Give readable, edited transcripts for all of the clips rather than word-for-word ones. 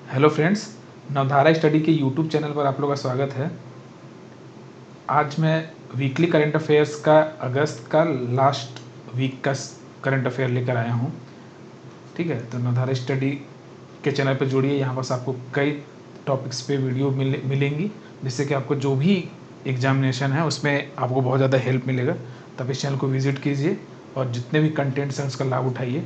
Hello friends, नवधारा study के YouTube channel पर आप लोग का स्वागत है। आज मैं वीकली करंट अफेयर्स का अगस्त का लास्ट वीक का करंट अफेयर लेकर आया हूँ। ठीक है, तो नवधारा स्टडी के चैनल पर जुड़िए। यहाँ पास आपको कई टॉपिक्स पे वीडियो मिलेंगी, जिससे कि आपको जो भी एग्जामिनेशन है उसमें आपको बहुत ज़्यादा हेल्प मिलेगा। तब इस चैनल को विज़िट कीजिए और जितने भी कंटेंट्स हैं उसका लाभ उठाइए।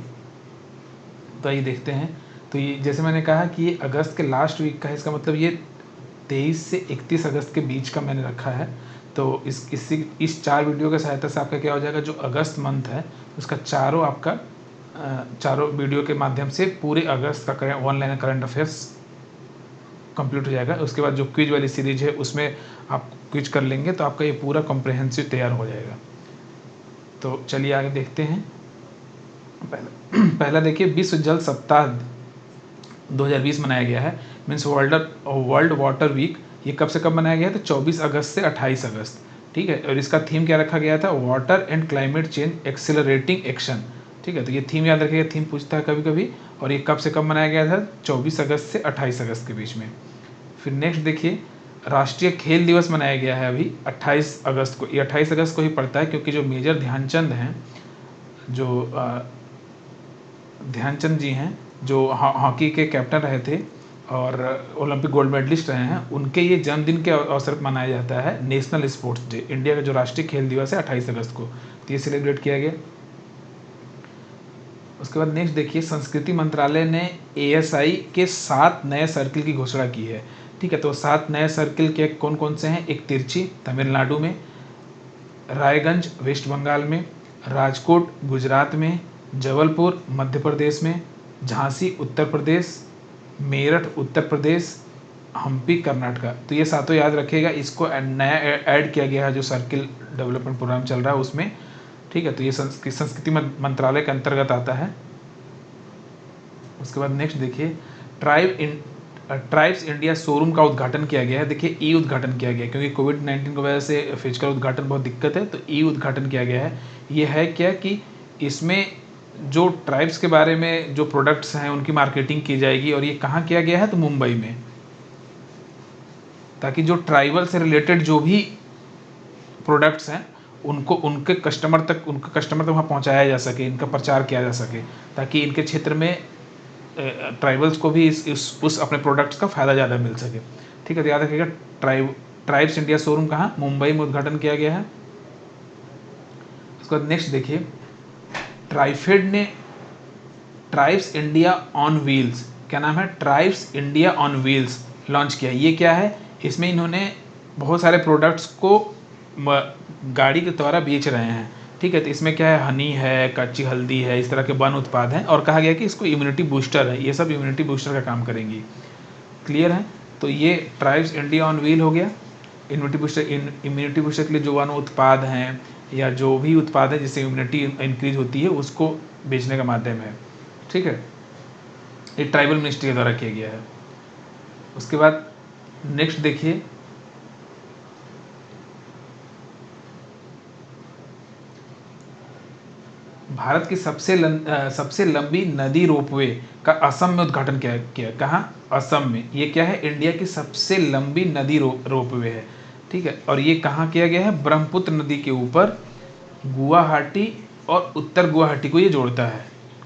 तो आइए देखते हैं। तो ये जैसे मैंने कहा कि ये अगस्त के लास्ट वीक का है, इसका मतलब ये 23 से 31 अगस्त के बीच का मैंने रखा है। तो इस 4 वीडियो की सहायता से आपका क्या हो जाएगा, जो अगस्त मंथ है उसका चारों वीडियो के माध्यम से पूरे अगस्त का ऑनलाइन करंट अफेयर्स कंप्लीट हो जाएगा। उसके बाद जो क्विज वाली सीरीज है उसमें आप क्विज कर लेंगे तो आपका ये पूरा कॉम्प्रहेंसिव तैयार हो जाएगा। तो चलिए आगे देखते हैं। पहला देखिए, विश्व जल सप्ताह 2020 मनाया गया है। Means world water week. ये कब से कब मनाया गया था? 24 अगस्त से 28 अगस्त। ठीक है, और इसका थीम क्या रखा गया था? Water and climate change accelerating action. ठीक है, तो ये थीम याद रखिएगा, थीम पूछता है कभी कभी। और ये कब से कब मनाया गया था? 24 अगस्त से 28 अगस्त के बीच में। फिर नेक्स्ट देखिए, राष्ट्रीय खेल दिवस मनाया गया है अभी 28 अगस्त को। ये 28 अगस्त को ही पड़ता है, क्योंकि जो मेजर ध्यानचंद हैं, जो ध्यानचंद जी हैं, जो हॉकी के कैप्टन रहे थे और ओलंपिक गोल्ड मेडलिस्ट रहे हैं, उनके ये जन्मदिन के अवसर पर मनाया जाता है नेशनल स्पोर्ट्स डे। इंडिया का जो राष्ट्रीय खेल दिवस है 28 अगस्त को, तो ये सेलिब्रेट किया गया। उसके बाद नेक्स्ट देखिए, संस्कृति मंत्रालय ने ASI के 7 नए सर्किल की घोषणा की है। ठीक है, तो 7 नए सर्किल के कौन कौन से हैं? एक तिरछी तमिलनाडु में, रायगंज वेस्ट बंगाल में, राजकोट गुजरात में, जबलपुर मध्य प्रदेश में, झांसी उत्तर प्रदेश, मेरठ उत्तर प्रदेश, हम्पी कर्नाटका। तो ये सातों याद रखिएगा। इसको नया ऐड किया गया है जो सर्किल डेवलपमेंट प्रोग्राम चल रहा है उसमें। ठीक है, तो ये संस्कृति मंत्रालय के अंतर्गत आता है। उसके बाद नेक्स्ट देखिए, ट्राइब्स इंडिया शोरूम का उद्घाटन किया गया है। देखिए, ई उद्घाटन किया गया है, क्योंकि कोविड-19 की वजह से फिजिकल उद्घाटन बहुत दिक्कत है, तो ई उद्घाटन किया गया है। ये है क्या कि इसमें जो ट्राइब्स के बारे में जो प्रोडक्ट्स हैं उनकी मार्केटिंग की जाएगी। और ये कहाँ किया गया है? तो मुंबई में, ताकि जो ट्राइबल से रिलेटेड जो भी प्रोडक्ट्स हैं उनके कस्टमर तक वहाँ पहुँचाया जा सके, इनका प्रचार किया जा सके, ताकि इनके क्षेत्र में ट्राइबल्स को भी उस अपने प्रोडक्ट्स का फ़ायदा ज़्यादा मिल सके। ठीक है, तो याद रखिएगा, ट्राइब्स इंडिया शोरूम कहाँ? मुंबई में उद्घाटन किया गया है। उसके बाद नेक्स्ट देखिए, ट्राइफेड ने ट्राइब्स इंडिया ऑन व्हील्स, क्या नाम है? Tribes India on wheels launch किया। ये क्या है? इसमें इन्होंने बहुत सारे प्रोडक्ट्स को गाड़ी के द्वारा बेच रहे हैं। ठीक है, तो इसमें क्या है? हनी है, कच्ची हल्दी है, इस तरह के वन उत्पाद हैं। और कहा गया कि इसको इम्यूनिटी बूस्टर है, ये सब इम्यूनिटी बूस्टर का काम करेंगी। क्लियर है? तो ये ट्राइब्स इंडिया ऑन व्हील हो गया। इम्यूनिटी बूस्टर के लिए जो वन उत्पाद हैं या जो भी उत्पाद है जिससे इम्यूनिटी इंक्रीज होती है, उसको बेचने का माध्यम है। ठीक है, ये ट्राइबल मिनिस्ट्री के द्वारा किया गया है। उसके बाद नेक्स्ट देखिए, भारत की सबसे लंबी नदी रोपवे का असम में उद्घाटन किया। कहाँ? असम में। ये क्या है? इंडिया की सबसे लंबी नदी रोपवे है। ठीक है, और ये कहाँ किया गया है? ब्रह्मपुत्र नदी के ऊपर, गुवाहाटी और उत्तर गुवाहाटी को ये जोड़ता है।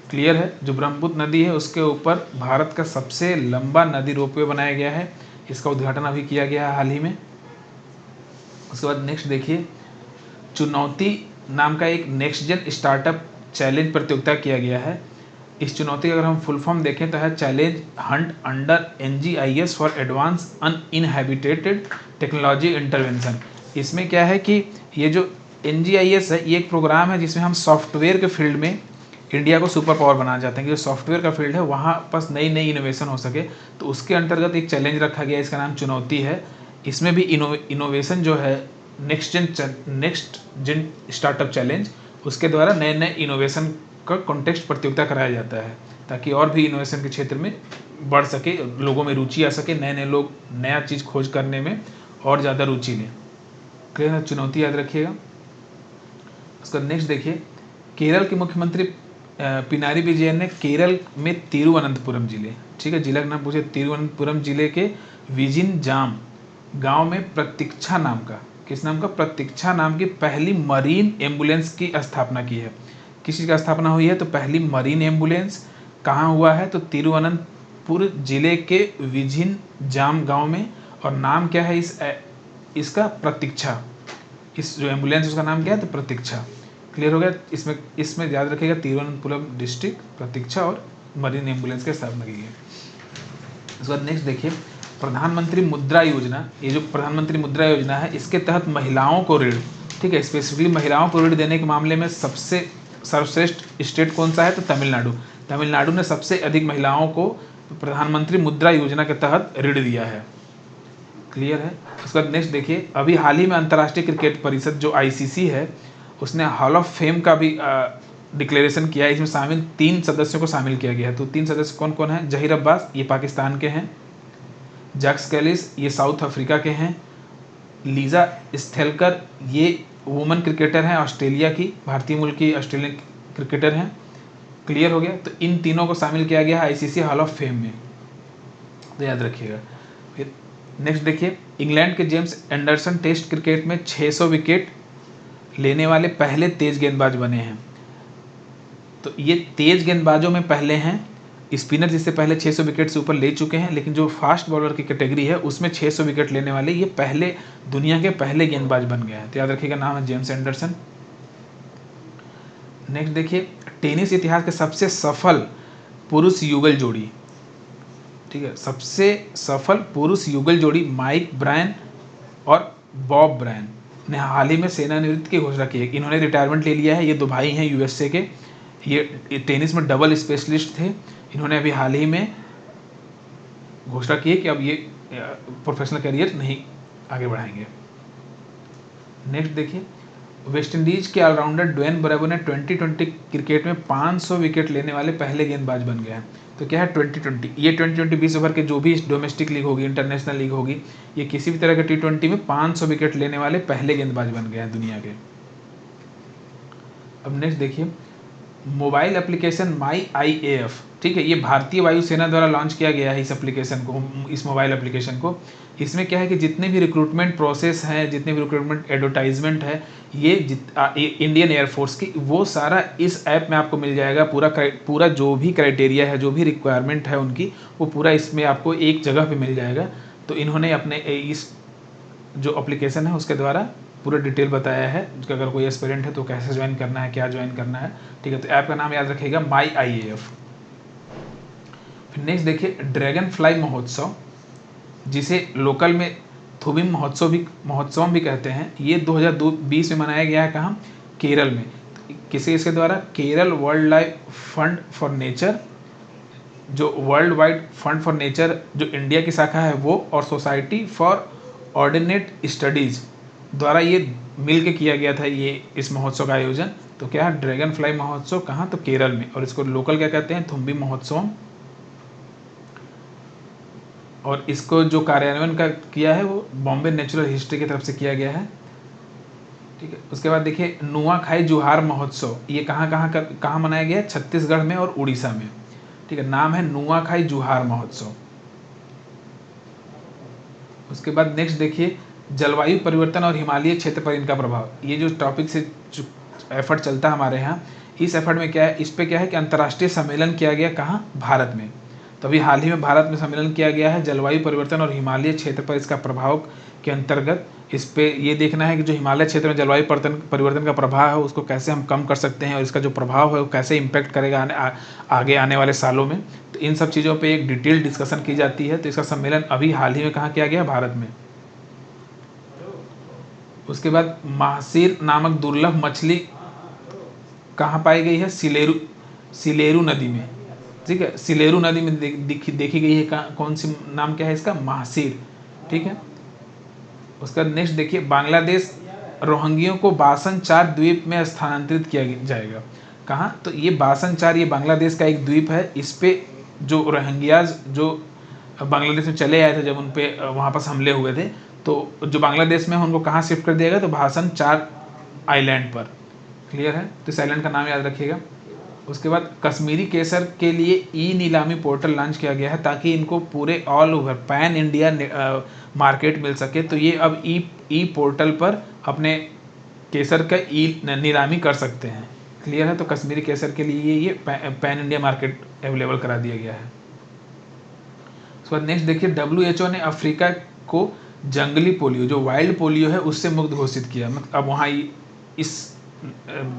क्लियर है? जो ब्रह्मपुत्र नदी है उसके ऊपर भारत का सबसे लंबा नदी रोपवे बनाया गया है। इसका उद्घाटन अभी किया गया है हाल ही में। उसके बाद नेक्स्ट देखिए, चुनौती नाम का एक नेक्स्ट जेन स्टार्टअप चैलेंज प्रतियोगिता किया गया है। इस चुनौती का अगर हम फुल फॉर्म देखें तो है challenge hunt under NGIS for advance uninhabited technology intervention. इसमें क्या है कि ये जो NGIS है, ये एक प्रोग्राम है जिसमें हम सॉफ्टवेयर के फील्ड में इंडिया को सुपर पावर बनाना चाहते हैं कि जो सॉफ्टवेयर का फील्ड है वहाँ बस नई नई इनोवेशन हो सके। तो उसके अंतर्गत एक चैलेंज रखा गया, इसका नाम चुनौती है। इसमें भी इनोवेशन जो है, नेक्स्ट जेन स्टार्टअप चैलेंज, उसके द्वारा नए नए इनोवेशन का कॉन्टेक्स्ट प्रतियोगिता कराया जाता है, ताकि और भी इनोवेशन के क्षेत्र में बढ़ सके, लोगों में रुचि आ सके, नए नए लोग नया चीज़ खोज करने में और ज़्यादा रुचि लें। क्लियर? चुनौती याद रखिएगा। उसका नेक्स्ट देखिए, केरल के मुख्यमंत्री पिनारी विजयन ने केरल में तिरुवनंतपुरम जिले, ठीक है, जिला का नाम पूछे, तिरुवनंतपुरम जिले के विजिनजाम गांव में प्रतीक्षा नाम का, किस नाम का, प्रतीक्षा नाम की पहली मरीन एम्बुलेंस की स्थापना की है। किस चीज़ का स्थापना हुई है, तो पहली मरीन एम्बुलेंस कहाँ हुआ है, तो तिरुवनंतपुर जिले के विजिनजाम गांव में। और नाम क्या है इसका, प्रतीक्षा। इस जो एम्बुलेंस उसका नाम क्या है, तो प्रतीक्षा। क्लियर हो गया। इसमें याद रखिएगा तिरुवनंतपुरम डिस्ट्रिक्ट, प्रतीक्षा और मरीन एम्बुलेंस की स्थापना की गई। उसके बाद नेक्स्ट देखिए, प्रधानमंत्री मुद्रा योजना। ये जो प्रधानमंत्री मुद्रा योजना है, इसके तहत महिलाओं को ऋण, ठीक है, स्पेसिफिकली महिलाओं को ऋण देने के मामले में सबसे सर्वश्रेष्ठ स्टेट कौन सा है, तो तमिलनाडु। तमिलनाडु ने सबसे अधिक महिलाओं को प्रधानमंत्री मुद्रा योजना के तहत ऋण दिया है। क्लियर है। उसके बाद नेक्स्ट देखिए, अभी हाल ही में अंतर्राष्ट्रीय क्रिकेट परिषद जो आईसीसी है, उसने हॉल ऑफ फेम का भी डिक्लेरेशन किया है। इसमें शामिल 3 सदस्यों को शामिल किया गया है। तो 3 सदस्य कौन कौन हैं, जहीर अब्बास, ये पाकिस्तान के हैं, जैक्स कैलिस, ये साउथ अफ्रीका के हैं, लीजा स्थेलकर, ये वुमेन क्रिकेटर हैं ऑस्ट्रेलिया की, भारतीय मूल की ऑस्ट्रेलियन क्रिकेटर हैं। क्लियर हो गया। तो इन तीनों को शामिल किया गया है आईसीसी हॉल ऑफ फेम में, तो याद रखिएगा। फिर नेक्स्ट देखिए, इंग्लैंड के जेम्स एंडरसन टेस्ट क्रिकेट में 600 विकेट लेने वाले पहले तेज गेंदबाज बने हैं। तो ये तेज गेंदबाजों में पहले हैं। स्पिनर जिससे पहले 600 विकेट से ऊपर ले चुके हैं, लेकिन जो फास्ट बॉलर की कैटेगरी है उसमें 600 विकेट लेने वाले ये पहले दुनिया के पहले गेंदबाज बन गए हैं। तो याद रखिएगा, नाम है जेम्स एंडरसन। नेक्स्ट देखिए, टेनिस इतिहास के सबसे सफल पुरुष युगल जोड़ी, ठीक है, सबसे सफल पुरुष युगल जोड़ी माइक ब्रायन और बॉब ब्रायन ने हाल ही में सेवानिवृत्ति की घोषणा की है। इन्होंने रिटायरमेंट ले लिया है। ये 2 भाई हैं यूएसए के, ये टेनिस में डबल स्पेशलिस्ट थे। इन्होंने अभी हाल ही में घोषणा की है कि अब ये प्रोफेशनल करियर नहीं आगे बढ़ाएंगे। नेक्स्ट देखिए, वेस्ट इंडीज के ऑलराउंडर ड्वेन ब्रेवो ने 2020 क्रिकेट में 500 विकेट लेने वाले पहले गेंदबाज बन गए हैं। तो क्या है 2020, ये 2020 20 ओवर के जो भी डोमेस्टिक लीग होगी, इंटरनेशनल लीग होगी, ये किसी भी तरह के T20 में 500 विकेट लेने वाले पहले गेंदबाज बन गए हैं दुनिया के। अब नेक्स्ट देखिए, मोबाइल एप्लीकेशन माई IAF, ठीक है, ये भारतीय वायुसेना द्वारा लॉन्च किया गया है इस एप्लीकेशन को, इस मोबाइल एप्लीकेशन को। इसमें क्या है कि जितने भी रिक्रूटमेंट प्रोसेस हैं, जितने भी रिक्रूटमेंट एडवर्टाइजमेंट है, ये इंडियन एयरफोर्स की, वो सारा इस ऐप में आपको मिल जाएगा। पूरा जो भी क्राइटेरिया है, जो भी रिक्वायरमेंट है उनकी, वो पूरा इसमें आपको एक जगह पे मिल जाएगा। तो इन्होंने अपने इस जो एप्लीकेशन है उसके द्वारा पूरा डिटेल बताया है कि अगर कोई एस्पिरेंट है तो कैसे ज्वाइन करना है, क्या ज्वाइन करना है, ठीक है। तो ऐप का नाम याद रखिएगा, माई IAF। फिर नेक्स्ट देखिए, ड्रैगन फ्लाई महोत्सव, जिसे लोकल में थुबिम महोत्सव भी कहते हैं, ये 2020 में मनाया गया है। कहाँ, केरल में। इसके द्वारा Kerala world life fund for nature, जो world wide fund for nature जो इंडिया की शाखा है वो, और सोसाइटी फॉर ऑर्डिनेट स्टडीज़ द्वारा ये मिल के किया गया था ये इस महोत्सव का आयोजन। तो क्या है, ड्रैगन फ्लाई महोत्सव, कहाँ, तो केरल में। और इसको लोकल क्या कहते हैं, थुम्बी महोत्सव। और इसको जो कार्यान्वयन का किया है वो बॉम्बे नेचुरल हिस्ट्री की तरफ से किया गया है, ठीक है। उसके बाद देखिए, नुआखाई जुहार महोत्सव, ये कहाँ मनाया गया है, छत्तीसगढ़ में और उड़ीसा में, ठीक है। नाम है नुआखाई जुहार महोत्सव। उसके बाद नेक्स्ट देखिए, जलवायु परिवर्तन और हिमालय क्षेत्र पर इनका प्रभाव। ये जो टॉपिक से जो एफर्ट चलता है हमारे यहाँ, इस एफर्ट में क्या है, इस पे क्या है कि अंतर्राष्ट्रीय सम्मेलन किया गया, कहाँ, भारत में। तो अभी हाल ही में भारत में सम्मेलन किया गया है जलवायु परिवर्तन और हिमालय क्षेत्र पर इसका प्रभाव के अंतर्गत। इस पे ये देखना है कि जो हिमालय क्षेत्र में जलवायु परिवर्तन का प्रभाव है उसको कैसे हम कम कर सकते हैं, और इसका जो प्रभाव है वो कैसे इम्पैक्ट करेगा आगे आने वाले सालों में। तो इन सब चीज़ों पे एक डिटेल डिस्कशन की जाती है। तो इसका सम्मेलन अभी हाल ही में कहाँ किया गया, भारत में। उसके बाद महासीर नामक दुर्लभ मछली कहाँ पाई गई है, सिलेरू नदी में, ठीक है। सिलेरू नदी में देखी गई है। कौन सी, नाम क्या है इसका, महासीर, ठीक है। उसका नेक्स्ट देखिए, बांग्लादेश रोहिंग्यों को बासन चार द्वीप में स्थानांतरित किया जाएगा। कहाँ, तो ये बासन चार, ये बांग्लादेश का एक द्वीप है। इस पे जो रोहिंग्याज जो बांग्लादेश में चले आए थे, जब उन पे वहाँ पर हमले हुए थे, तो जो बांग्लादेश में है उनको कहाँ शिफ्ट कर दिया गया, तो भासन चार आइलैंड पर। क्लियर है। तो इस आइलैंड का नाम याद रखिएगा। उसके बाद कश्मीरी केसर के लिए ई नीलामी पोर्टल लॉन्च किया गया है ताकि इनको पूरे all over pan India market मिल सके। तो ये अब ई पोर्टल पर अपने केसर का ई नीलामी कर सकते हैं। क्लियर है? तो कश्मीरी केसर के लिए ये पैन इंडिया मार्केट अवेलेबल करा दिया गया है। उसके बाद नेक्स्ट देखिए, WHO ने अफ्रीका को जंगली पोलियो, जो वाइल्ड पोलियो है, उससे मुक्त घोषित किया। मतलब अब वहाँ इस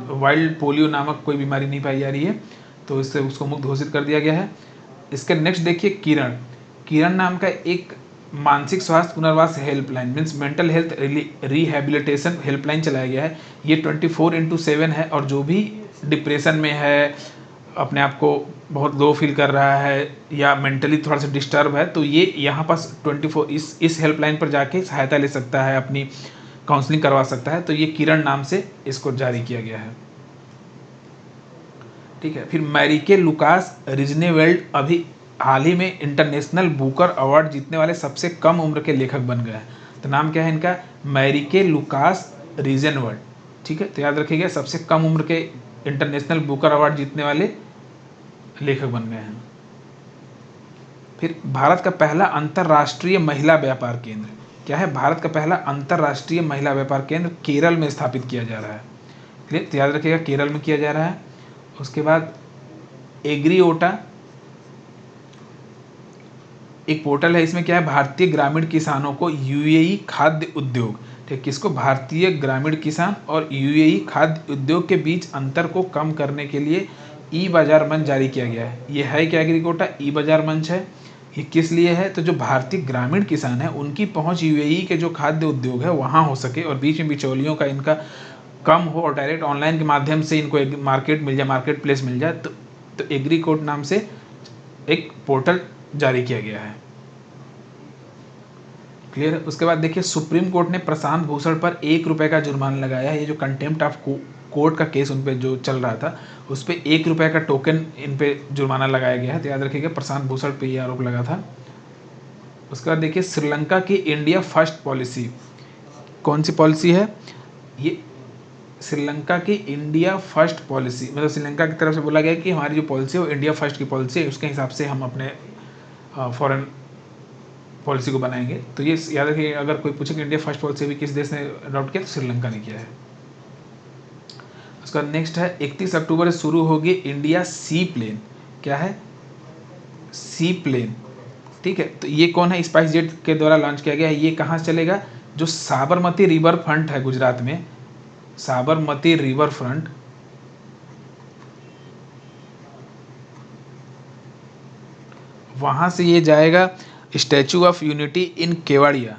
वाइल्ड पोलियो नामक कोई बीमारी नहीं पाई जा रही है, तो इससे उसको मुक्त घोषित कर दिया गया है। इसके नेक्स्ट देखिए, किरण नाम का एक मानसिक स्वास्थ्य पुनर्वास helpline means mental health rehabilitation helpline चलाया गया है। ये 24/7 है, और जो भी डिप्रेशन में है, अपने आप को बहुत लो फील कर रहा है या मेंटली थोड़ा सा डिस्टर्ब है, तो ये यहाँ पास 24 इस हेल्पलाइन पर जाके सहायता ले सकता है, अपनी काउंसलिंग करवा सकता है। तो ये किरण नाम से इसको जारी किया गया है। ठीक है, फिर मैरिके लुकास रिजनेवेल्ड अभी हाल ही में इंटरनेशनल बुकर अवार्ड जीतने वाले सबसे कम उम्र के लेखक बन गए हैं। तो नाम क्या है इनका? मैरिके लुकास रिजनेवेल्ड। ठीक है, तो याद रखिएगा, सबसे कम उम्र के इंटरनेशनल बुकर अवार्ड जीतने वाले लेखक बन गए हैं। फिर भारत का पहला अंतर्राष्ट्रीय महिला व्यापार केंद्र क्या है? भारत का पहला अंतर्राष्ट्रीय महिला व्यापार केंद्र केरल में स्थापित किया जा रहा है। क्लियर? तो याद रखिएगा, केरल में किया जा रहा है। उसके बाद एग्रीओटा एक पोर्टल है, इसमें क्या है? भारतीय ग्रामीण किसानों को यूएई खाद्य उद्योग, ठीक, किसको? भारतीय ग्रामीण किसान और यूएई खाद्य उद्योग के बीच अंतर को कम करने के लिए ई बाजार मंच जारी किया गया है। ये है क्या? एग्रीकोटा ई बाजार मंच है। ये किस लिए है? तो जो भारतीय ग्रामीण किसान है उनकी पहुंच यूएई के जो खाद्य उद्योग है वहाँ हो सके, और बीच में बिचौलियों का इनका कम हो, और डायरेक्ट ऑनलाइन के माध्यम से इनको एक मार्केट मिल जाए, मार्केट प्लेस मिल जाए। तो एग्रीकोट नाम से एक पोर्टल जारी किया गया है। क्लियर है? उसके बाद देखिए, सुप्रीम कोर्ट ने प्रशांत भूषण पर ₹1 का जुर्माना लगाया है। ये जो कंटेम्प्ट ऑफ कोर्ट का केस उन पर जो चल रहा था, उस पर ₹1 का टोकन इन पे जुर्माना लगाया गया है। तो याद रखिएगा, प्रशांत भूषण पे ये आरोप लगा था। उसके बाद देखिए, श्रीलंका की इंडिया फर्स्ट पॉलिसी कौन सी पॉलिसी है? ये श्रीलंका की इंडिया फर्स्ट पॉलिसी, मतलब श्रीलंका की तरफ से बोला गया कि हमारी जो पॉलिसी है वो इंडिया फर्स्ट की पॉलिसी है, उसके हिसाब से हम अपने फॉरेन पॉलिसी को बनाएंगे। तो ये याद रखिए, अगर कोई पूछे कि इंडिया फर्स्ट पॉलिसी भी किस देश ने अडॉप्ट किया, तो श्रीलंका ने किया है। उसका नेक्स्ट है, 31 अक्टूबर से शुरू होगी इंडिया सी प्लेन। क्या है? सी प्लेन। ठीक है, तो ये कौन है? स्पाइस जेट के द्वारा लॉन्च किया गया है। ये कहाँ से चलेगा? जो साबरमती रिवर फ्रंट है गुजरात में, साबरमती रिवर फ्रंट, वहाँ से ये जाएगा statue of unity in Kevadia.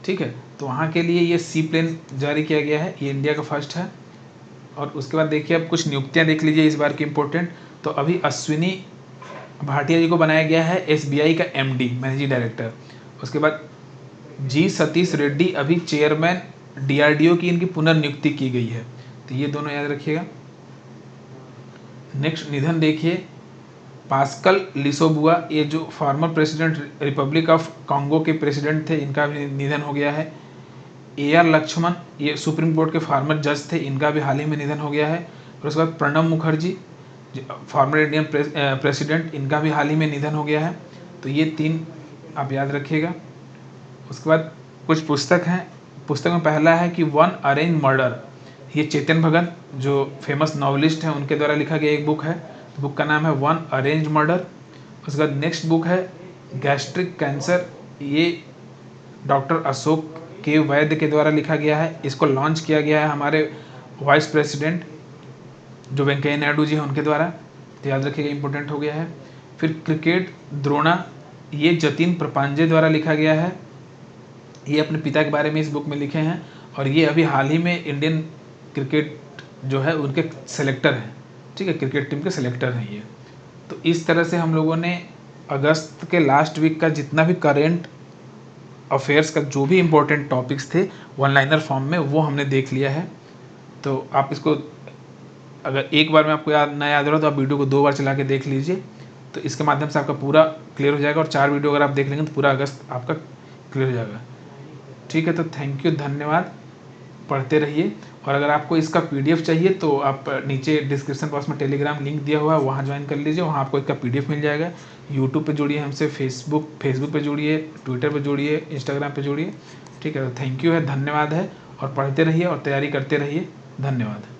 ठीक है, तो वहाँ के लिए ये सी प्लेन जारी किया गया है। ये इंडिया का फर्स्ट है। और उसके बाद देखिए, अब कुछ नियुक्तियाँ देख लीजिए इस बार की इम्पोर्टेंट। तो अभी अश्विनी भाटिया जी को बनाया गया है एसबीआई का एमडी, मैनेजिंग डायरेक्टर। उसके बाद जी सतीश रेड्डी अभी चेयरमैन डीआरडीओ की इनकी पुनर्नियुक्ति की गई है। तो ये दोनों याद रखिएगा। नेक्स्ट निधन देखिए, पास्कल लिसोबुआ, ये जो former president Republic of Congo के प्रेसिडेंट थे, इनका भी निधन हो गया है। AR लक्ष्मण, ये सुप्रीम कोर्ट के फॉर्मर जज थे, इनका भी हाल ही में निधन हो गया है। और उसके बाद Pranab Mukherjee, former Indian president, इनका भी हाल ही में निधन हो गया है। तो ये 3 आप याद रखिएगा। उसके बाद कुछ पुस्तक हैं। पुस्तक में पहला है कि वन अरेंज मर्डर, ये चेतन भगत जो फेमस नॉवलिस्ट हैं उनके द्वारा लिखा गया एक बुक है। बुक का नाम है वन अरेंज मर्डर। उसके बाद नेक्स्ट बुक है गैस्ट्रिक कैंसर, ये डॉक्टर अशोक के वैद्य के द्वारा लिखा गया है। इसको लॉन्च किया गया है हमारे वाइस प्रेसिडेंट जो वेंकैया नायडू जी हैं उनके द्वारा। तो याद रखिएगा, इंपॉर्टेंट हो गया है। फिर क्रिकेट द्रोणा, ये जतिन प्रपांजे द्वारा लिखा गया है। ये अपने पिता के बारे में इस बुक में लिखे हैं, और ये अभी हाल ही में इंडियन क्रिकेट जो है उनके सेलेक्टर हैं। ठीक है, क्रिकेट टीम के सेलेक्टर हैं ये। तो इस तरह से हम लोगों ने अगस्त के लास्ट वीक का जितना भी करेंट अफेयर्स का जो भी इम्पोर्टेंट टॉपिक्स थे वन लाइनर फॉर्म में, वो हमने देख लिया है। तो आप इसको अगर एक बार में आपको ना याद रहा तो आप वीडियो को 2 बार चला के देख लीजिए। तो इसके माध्यम से आपका पूरा क्लियर हो जाएगा, और 4 वीडियो अगर आप देख लेंगे तो पूरा अगस्त आपका क्लियर हो जाएगा। ठीक है, तो थैंक यू, धन्यवाद। पढ़ते रहिए। और अगर आपको इसका PDF चाहिए तो आप नीचे डिस्क्रिप्शन बॉक्स में टेलीग्राम लिंक दिया हुआ है, वहाँ ज्वाइन कर लीजिए, वहाँ आपको इसका PDF मिल जाएगा। यूट्यूब पे जुड़िए हमसे, फेसबुक पे जुड़िए, ट्विटर पे जुड़िए, इंस्टाग्राम पे जुड़िए। ठीक है, तो थैंक यू है, धन्यवाद है, और पढ़ते रहिए और तैयारी करते रहिए। धन्यवाद।